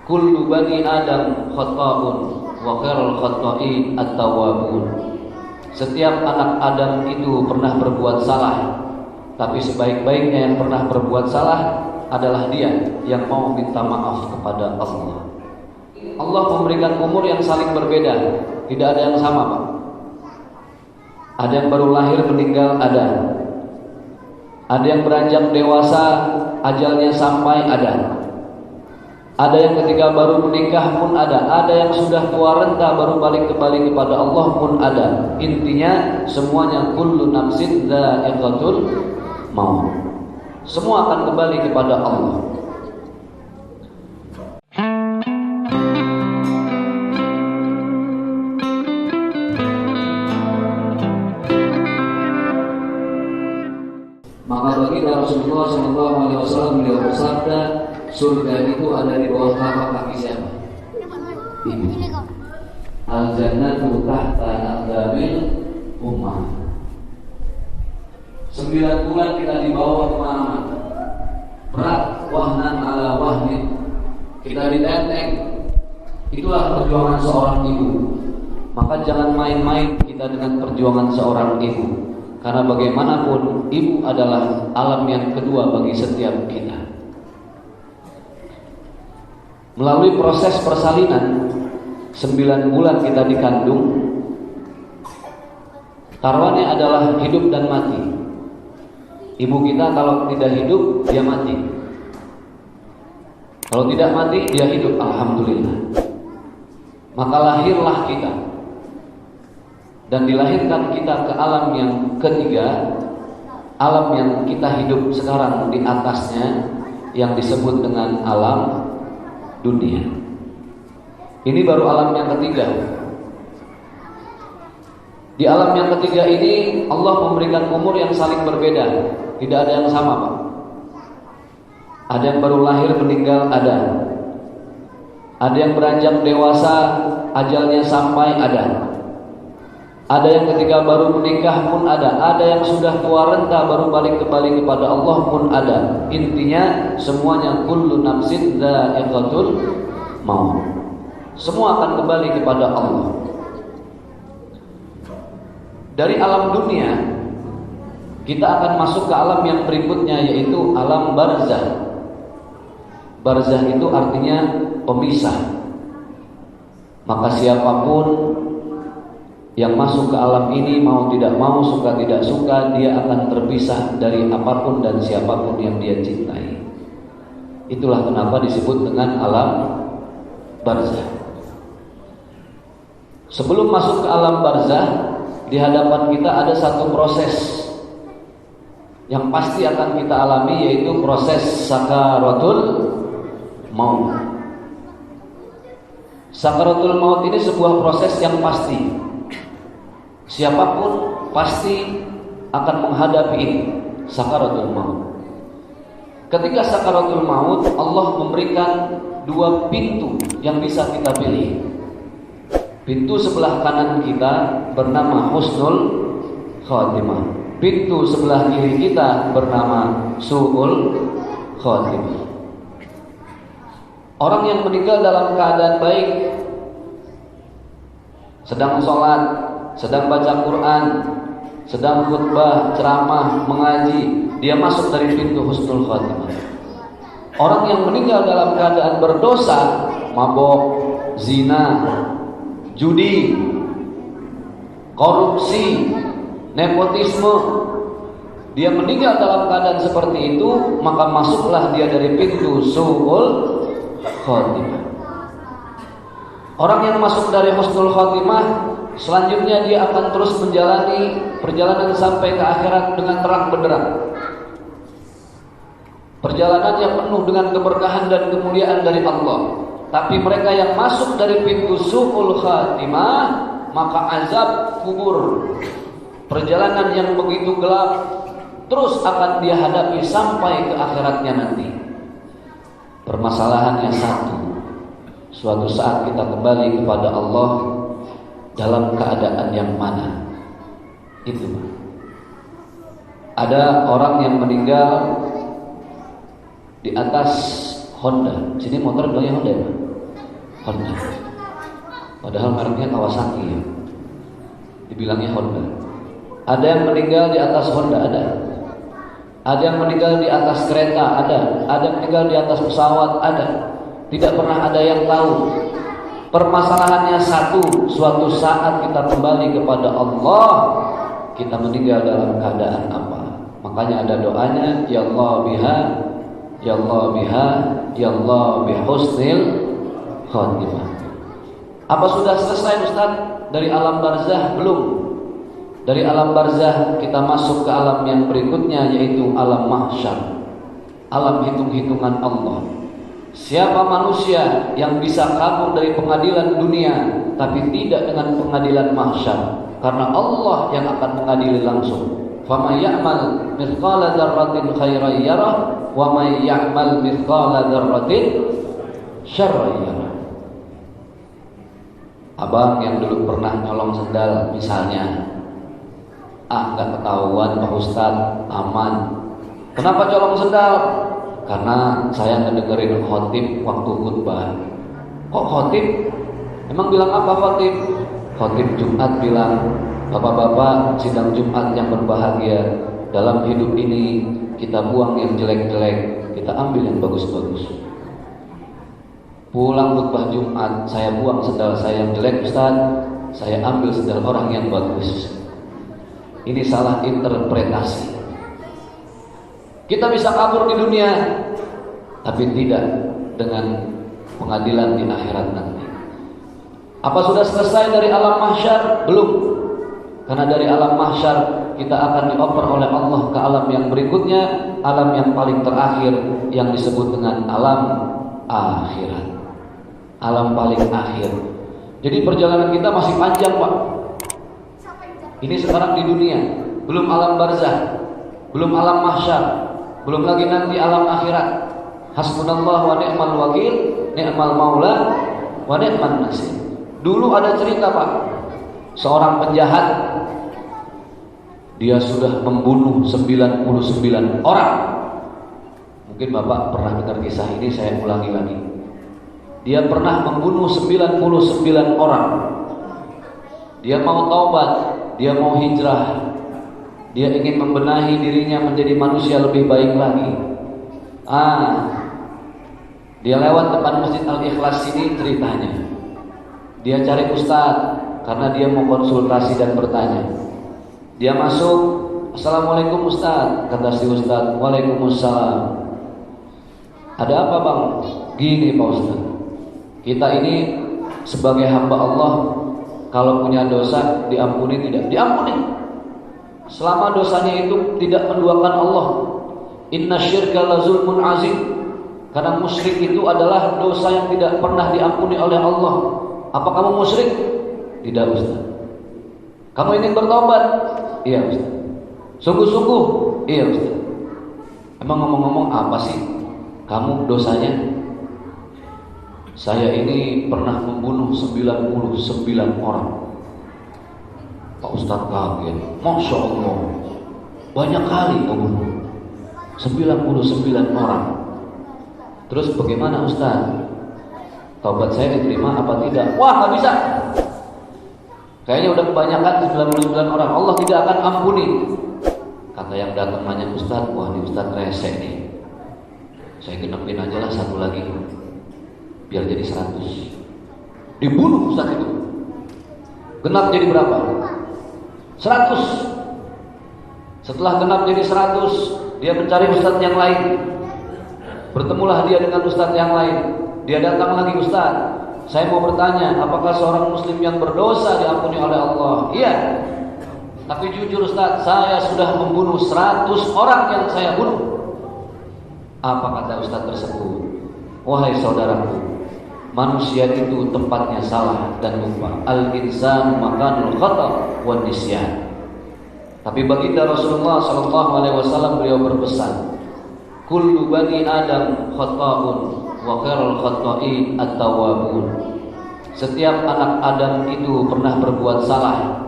kullu bani Adam khata'un wa khairul khata'in at-tawwabun. Setiap anak Adam itu pernah berbuat salah, tapi sebaik-baiknya yang pernah berbuat salah adalah dia yang mau minta maaf kepada Allah. Allah memberikan umur yang saling berbeda, tidak ada yang sama, Pak. Ada yang baru lahir meninggal, ada yang beranjak dewasa ajalnya sampai, ada yang ketika baru menikah pun ada yang sudah tua renta baru balik kembali kepada Allah pun ada. Intinya semuanya kullu nafsin dha'iqatul maut. Semua akan kembali kepada Allah. Maka baginda Rasulullah SAW beliau bersabda, surga itu ada di bawah telapak kaki siapa? Ibu. Al-jannatu tahta aqdamil ummah. 9 bulan kita dibawa kemana-mana, berat wahnan ala wahnin, kita ditenteng. Itulah perjuangan seorang ibu. Maka jangan main-main kita dengan perjuangan seorang ibu, karena bagaimanapun ibu adalah alam yang kedua bagi setiap kita. Melalui proses persalinan 9 bulan kita dikandung, taruhannya adalah hidup dan mati. Ibu kita kalau tidak hidup, dia mati. Kalau tidak mati, dia hidup, alhamdulillah. Maka lahirlah kita, dan dilahirkan kita ke alam yang ketiga, alam yang kita hidup sekarang di atasnya, yang disebut dengan alam dunia. Ini baru alam yang ketiga. Di alam yang ketiga ini Allah memberikan umur yang saling berbeda, tidak ada yang sama, Pak. Ada yang baru lahir meninggal, ada yang beranjak dewasa ajalnya sampai, ada yang ketika baru menikah pun ada yang sudah tua renta baru balik kembali kepada Allah pun ada. Intinya semuanya kullu nafsin dha'iqatul maut. Semua akan kembali kepada Allah. Dari alam dunia kita akan masuk ke alam yang berikutnya, yaitu alam barzah. Barzah itu artinya pemisah. Maka siapapun yang masuk ke alam ini, mau tidak mau, suka tidak suka, dia akan terpisah dari apapun dan siapapun yang dia cintai. Itulah kenapa disebut dengan alam barzah. Sebelum masuk ke alam barzah, di hadapan kita ada satu proses yang pasti akan kita alami, yaitu proses sakaratul maut. Sakaratul maut ini sebuah proses yang pasti. Siapapun pasti akan menghadapi ini, sakaratul maut. Ketika sakaratul maut, Allah memberikan 2 pintu yang bisa kita pilih. Pintu sebelah kanan kita bernama husnul khatimah. Pintu sebelah kiri kita bernama su'ul khatimah. Orang yang meninggal dalam keadaan baik, sedang sholat, sedang baca Quran, sedang khutbah, ceramah, mengaji, dia masuk dari pintu husnul khatimah. Orang yang meninggal dalam keadaan berdosa, mabok, zina, judi, korupsi, nepotisme, dia meninggal dalam keadaan seperti itu, maka masuklah dia dari pintu su'ul khatimah. Orang yang masuk dari husnul khatimah, selanjutnya dia akan terus menjalani perjalanan sampai ke akhirat dengan terang benderang. Perjalanan yang penuh dengan keberkahan dan kemuliaan dari Allah. Tapi mereka yang masuk dari pintu su'ul khatimah, maka azab kubur, perjalanan yang begitu gelap, terus akan dia hadapi sampai ke akhiratnya nanti. Permasalahannya satu, suatu saat kita kembali kepada Allah dalam keadaan yang mana? Itu. Ada orang yang meninggal di atas Honda. Sini motor bilangnya Honda ya? Honda. Padahal mereknya Kawasaki ya. Dibilangnya Honda. Ada yang meninggal di atas Honda, ada. Ada yang meninggal di atas kereta, ada. Ada yang meninggal di atas pesawat, ada. Tidak pernah ada yang tahu. Permasalahannya satu, suatu saat kita kembali kepada Allah, kita meninggal dalam keadaan apa? Makanya ada doanya, ya Allah biha, ya Allah biha, ya Allah bihusnil khatimah. Apa sudah selesai Ustaz? Dari alam barzah? Belum. Dari alam barzah kita masuk ke alam yang berikutnya, yaitu alam mahsyar. Alam hitung-hitungan Allah. Siapa manusia yang bisa kabur dari pengadilan dunia tapi tidak dengan pengadilan mahsyar? Karena Allah yang akan mengadili langsung. Faman ya'mal mithqala dzarratin khairan yarah wa man ya'mal mithqala dzarratin syarran yarah. Abang yang dulu pernah nyolong sendal misalnya, nggak ketahuan Pak Ustadz, aman. Kenapa colong sendal? Karena saya ngedengerin khotib waktu khutbah. Kok khotib? Emang bilang apa khotib? Khotib Jumat bilang, bapak-bapak sidang Jumat yang berbahagia, dalam hidup ini kita buang yang jelek-jelek, kita ambil yang bagus-bagus. Pulang khutbah Jumat, saya buang sendal saya yang jelek Ustaz, saya ambil sendal orang yang bagus. Ini salah interpretasi. Kita bisa kabur di dunia, tapi tidak dengan pengadilan di akhirat nanti. Apa sudah selesai dari alam mahsyar? Belum. Karena dari alam mahsyar kita akan dioper oleh Allah ke alam yang berikutnya, alam yang paling terakhir yang disebut dengan alam akhirat. Alam paling akhir. Jadi perjalanan kita masih panjang, Pak. Ini sekarang di dunia, belum alam barzah, belum alam mahsyar, belum lagi nanti alam akhirat. Hasbunallah wa ni'mal wakil, ni'mal maula wa ni'man nasir. Dulu ada cerita, Pak. Seorang penjahat, dia sudah membunuh 99 orang. Mungkin Bapak pernah dengar kisah ini, saya ulangi lagi. Dia pernah membunuh 99 orang. Dia mau taubat, dia mau hijrah, dia ingin membenahi dirinya menjadi manusia lebih baik lagi. Dia lewat depan Masjid Al-Ikhlas ini ceritanya. Dia cari ustaz karena dia mau konsultasi dan bertanya. Dia masuk, assalamualaikum ustaz, kata si ustaz. Waalaikumsalam. Ada apa bang? Gini pak ustaz, kita ini sebagai hamba Allah, kalau punya dosa diampuni tidak? Diampuni. Selama dosanya itu tidak menduakan Allah. Inna syirka la zulmun azim. Karena musyrik itu adalah dosa yang tidak pernah diampuni oleh Allah. Apa kamu musyrik? Tidak Ustaz. Kamu ingin bertobat? Iya Ustaz. Sungguh-sungguh? Iya Ustaz. Emang ngomong-ngomong apa sih kamu dosanya? Saya ini pernah membunuh 99 orang. Pak Ustaz kaget. Masya Allah, banyak kali membunuh 99 orang. Terus bagaimana Ustaz? Taubat saya diterima apa tidak? Wah gak bisa. Kayaknya udah kebanyakan 99 orang. Allah tidak akan ampuni. Kata yang datang nanya Ustaz, wah ini Ustaz rese nih. Saya genepin aja lah satu lagi, biar jadi 100. Dibunuh Ustaz itu. Genap jadi berapa? 100. Setelah genap jadi 100, dia mencari ustaz yang lain. Bertemulah dia dengan ustaz yang lain. Dia datang lagi, Ustaz, saya mau bertanya, apakah seorang muslim yang berdosa diampuni oleh Allah? Iya. Tapi jujur Ustaz, saya sudah membunuh 100 orang yang saya bunuh. Apa kata Ustaz tersebut? Wahai saudaraku, manusia itu tempatnya salah dan lupa. Al-insanu makanul khata' wan nisyan. Tapi baginda Rasulullah SAW beliau berpesan, kullu bani Adam khata'un wa khairul khata'in at-tawwabun. Setiap anak Adam itu pernah berbuat salah,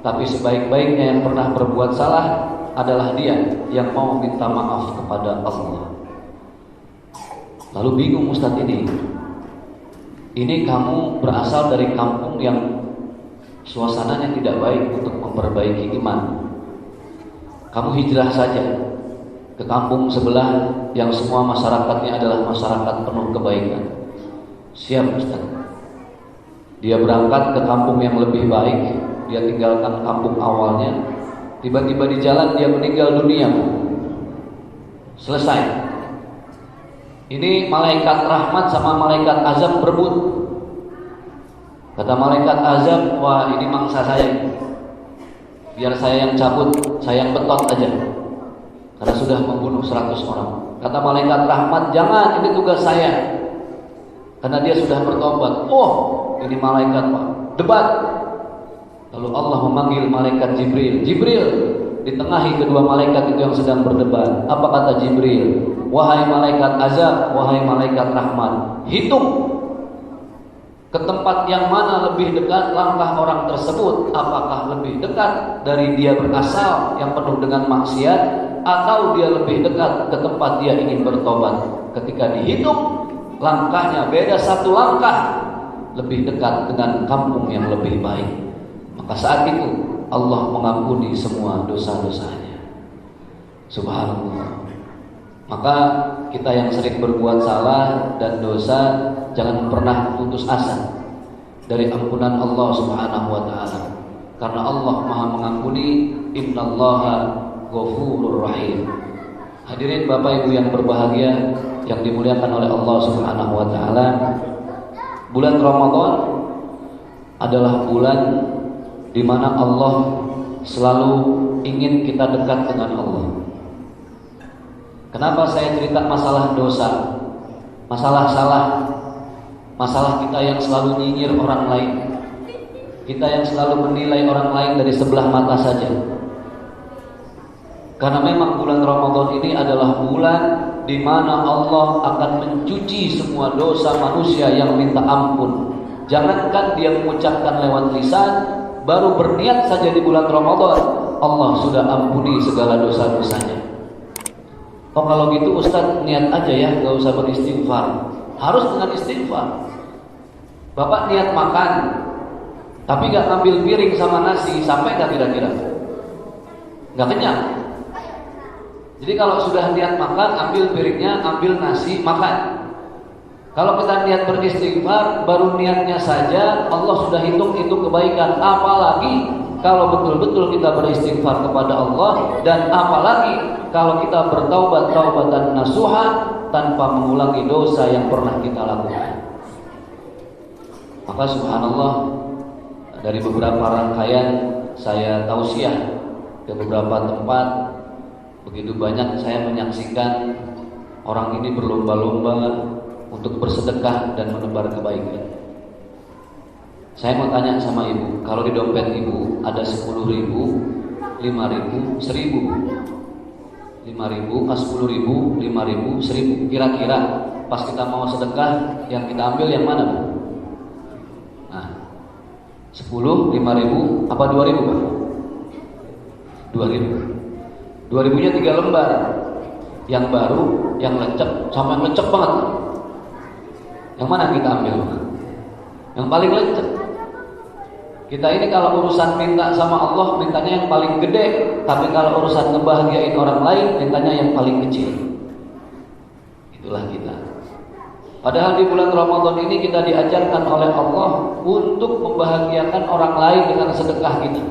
tapi sebaik-baiknya yang pernah berbuat salah adalah dia yang mau minta maaf kepada Allah. Lalu bingung Ustaz ini, ini kamu berasal dari kampung yang suasananya tidak baik untuk memperbaiki iman. Kamu hijrah saja ke kampung sebelah yang semua masyarakatnya adalah masyarakat penuh kebaikan. Siap Ustaz. Dia berangkat ke kampung yang lebih baik, dia tinggalkan kampung awalnya. Tiba-tiba di jalan dia meninggal dunia. Selesai. Ini malaikat rahmat sama malaikat azab berebut. Kata malaikat azab, wah ini mangsa saya, biar saya yang cabut, saya yang betot aja, karena sudah membunuh 100 orang. Kata malaikat rahmat, jangan, ini tugas saya, karena dia sudah bertobat. Oh, ini malaikat Pak, debat. Lalu Allah memanggil malaikat Jibril. Jibril, di tengahi kedua malaikat itu yang sedang berdebat. Apa kata Jibril? Wahai malaikat azab, wahai malaikat rahmat, hitung ke tempat yang mana lebih dekat langkah orang tersebut. Apakah lebih dekat dari dia berasal yang penuh dengan maksiat, atau dia lebih dekat ke tempat dia ingin bertobat? Ketika dihitung, langkahnya beda 1 langkah, lebih dekat dengan kampung yang lebih baik. Maka saat itu Allah mengampuni semua dosa-dosanya. Subhanallah. Maka kita yang sering berbuat salah dan dosa, jangan pernah putus asa dari ampunan Allah Subhanahu wa taala. Karena Allah Maha mengampuni, innallaha ghafurur rahim. Hadirin Bapak Ibu yang berbahagia yang dimuliakan oleh Allah Subhanahu wa taala, bulan Ramadan adalah bulan di mana Allah selalu ingin kita dekat dengan Allah. Kenapa saya cerita masalah dosa, masalah salah, masalah kita yang selalu nyinyir orang lain, kita yang selalu menilai orang lain dari sebelah mata saja? Karena memang bulan Ramadan ini adalah bulan di mana Allah akan mencuci semua dosa manusia yang minta ampun. Jangankan dia mengucapkan lewat lisan, baru berniat saja di bulan Ramadan, Allah sudah ampuni segala dosa-dosanya. Oh kalau gitu Ustaz, niat aja ya, gak usah beristighfar. Harus dengan istighfar. Bapak niat makan, tapi gak ngambil piring sama nasi, sampai gak kira-kira? Gak kenyang. Jadi kalau sudah niat makan, ambil piringnya, ambil nasi, makan. Kalau kita niat beristighfar, baru niatnya saja Allah sudah hitung itu kebaikan. Apalagi kalau betul-betul kita beristighfar kepada Allah, dan apalagi kalau kita bertaubat taubatan nasuha tanpa mengulangi dosa yang pernah kita lakukan. Maka subhanallah, dari beberapa rangkaian saya tausiah ke beberapa tempat, begitu banyak saya menyaksikan orang ini berlomba-lomba untuk bersedekah dan menebar kebaikan. Saya mau tanya sama ibu, kalau di dompet ibu ada 10.000, 5.000, 1.000, 5.000, 10.000, 5.000, 1.000, kira-kira pas kita mau sedekah yang kita ambil yang mana, Bu? Nah, 10, 5.000, apa 2.000, Pak? 2.000. 2.000-nya 3 lembar. Yang baru, yang lecek, sama yang lecek banget. Yang mana kita ambil? Yang paling lecek. Kita ini kalau urusan minta sama Allah, mintanya yang paling gede. Tapi kalau urusan ngebahagiain orang lain, mintanya yang paling kecil. Itulah kita. Padahal di bulan Ramadan ini kita diajarkan oleh Allah untuk membahagiakan orang lain dengan sedekah kita.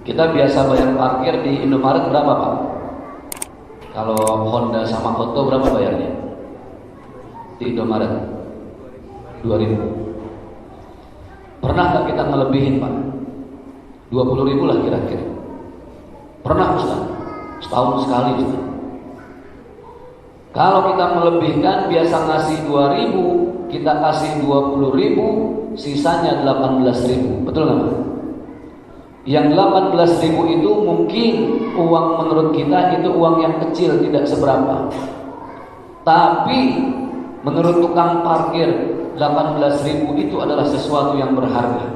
Kita biasa bayar parkir di Indomaret berapa, Pak? Kalau Honda sama Auto berapa bayarnya? Di Indomaret 2.000. Pernah gak kita ngelebihin, Pak? 20.000 lah kira-kira. Pernah Ustaz? Setahun sekali Ustaz. Kalau kita melebihkan, biasa ngasih 2.000, kita kasih 20.000, sisanya 18.000. Betul gak, Pak? Yang 18.000 itu mungkin uang menurut kita itu uang yang kecil, tidak seberapa. Tapi menurut tukang parkir 18.000 itu adalah sesuatu yang berharga.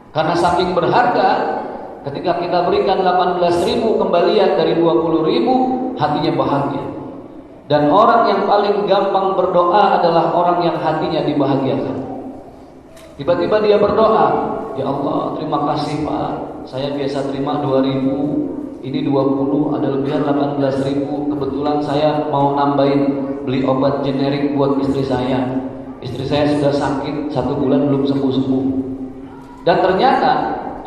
Karena saking berharga, ketika kita berikan 18.000 kembalian dari 20.000, hatinya bahagia. Dan orang yang paling gampang berdoa adalah orang yang hatinya dibahagiakan. Tiba-tiba dia berdoa, ya Allah terima kasih Pak, saya biasa terima 2.000, ini 20, ada lebihan 18.000. Kebetulan saya mau nambahin beli obat generik buat istri saya. Istri saya sudah sakit 1 bulan belum sembuh-sembuh. Dan ternyata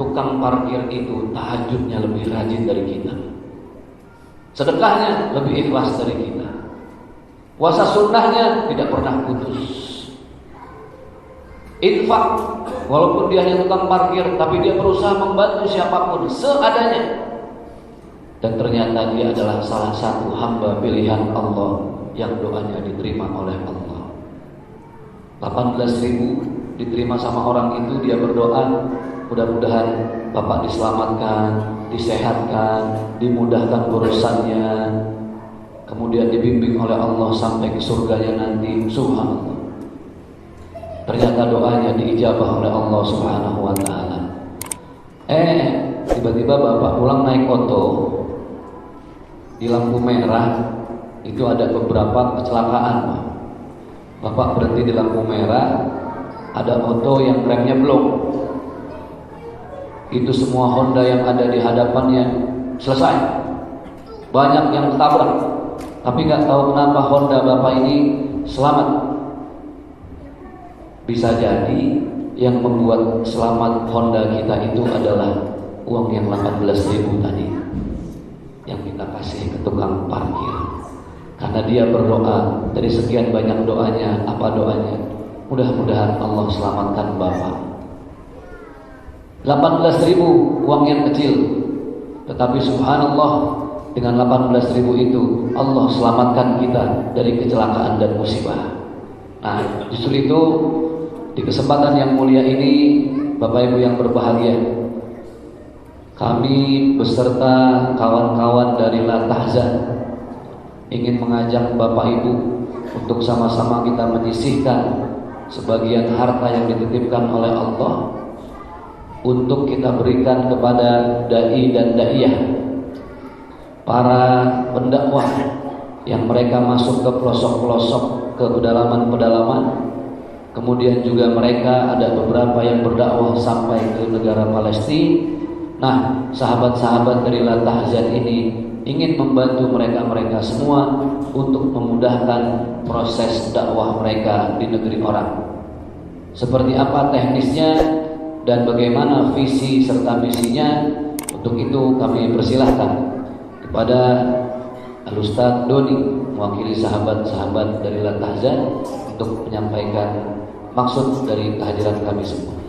tukang parkir itu tahajudnya lebih rajin dari kita, sedekahnya lebih ikhlas dari kita, puasa sunnahnya tidak pernah putus, infak walaupun dia hanya tukang parkir tapi dia berusaha membantu siapapun seadanya. Dan ternyata dia adalah salah satu hamba pilihan Allah yang doanya diterima oleh Allah. 18.000 diterima sama orang itu, dia berdoa, mudah-mudahan Bapak diselamatkan, disehatkan, dimudahkan urusannya, kemudian dibimbing oleh Allah sampai ke surganya nanti. Subhanallah. Ternyata doanya diijabah oleh Allah Subhanahu wa taala. Tiba-tiba Bapak pulang naik oto, di lampu merah itu ada beberapa kecelakaan, Pak. Bapak berhenti di lampu merah, ada oto yang remnya belum. Itu semua Honda yang ada di hadapannya selesai. Banyak yang ketabrak, tapi nggak tahu kenapa Honda Bapak ini selamat. Bisa jadi yang membuat selamat Honda kita itu adalah uang yang 18.000 tadi yang kita kasih ke tukang parkir. Karena dia berdoa, dari sekian banyak doanya, apa doanya? Mudah-mudahan Allah selamatkan Bapak. 18.000 uang yang kecil, tetapi subhanallah, dengan 18.000 itu Allah selamatkan kita dari kecelakaan dan musibah. Nah, justru itu di kesempatan yang mulia ini, Bapak Ibu yang berbahagia, kami beserta kawan-kawan dari La Tahzan ingin mengajak Bapak Ibu untuk sama-sama kita menyisihkan sebagian harta yang dititipkan oleh Allah untuk kita berikan kepada dai dan daiyah, para pendakwah yang mereka masuk ke pelosok-pelosok, ke pedalaman-pedalaman. Kemudian juga mereka ada beberapa yang berdakwah sampai ke negara Palestina. Nah, sahabat-sahabat dari La Tahzan ini ingin membantu mereka semua untuk memudahkan proses dakwah mereka di negeri orang. Seperti apa teknisnya dan bagaimana visi serta misinya, untuk itu kami persilahkan kepada Al-Ustaz Doni mewakili sahabat-sahabat dari La Tahzan untuk menyampaikan maksud dari kehadiran kami semua.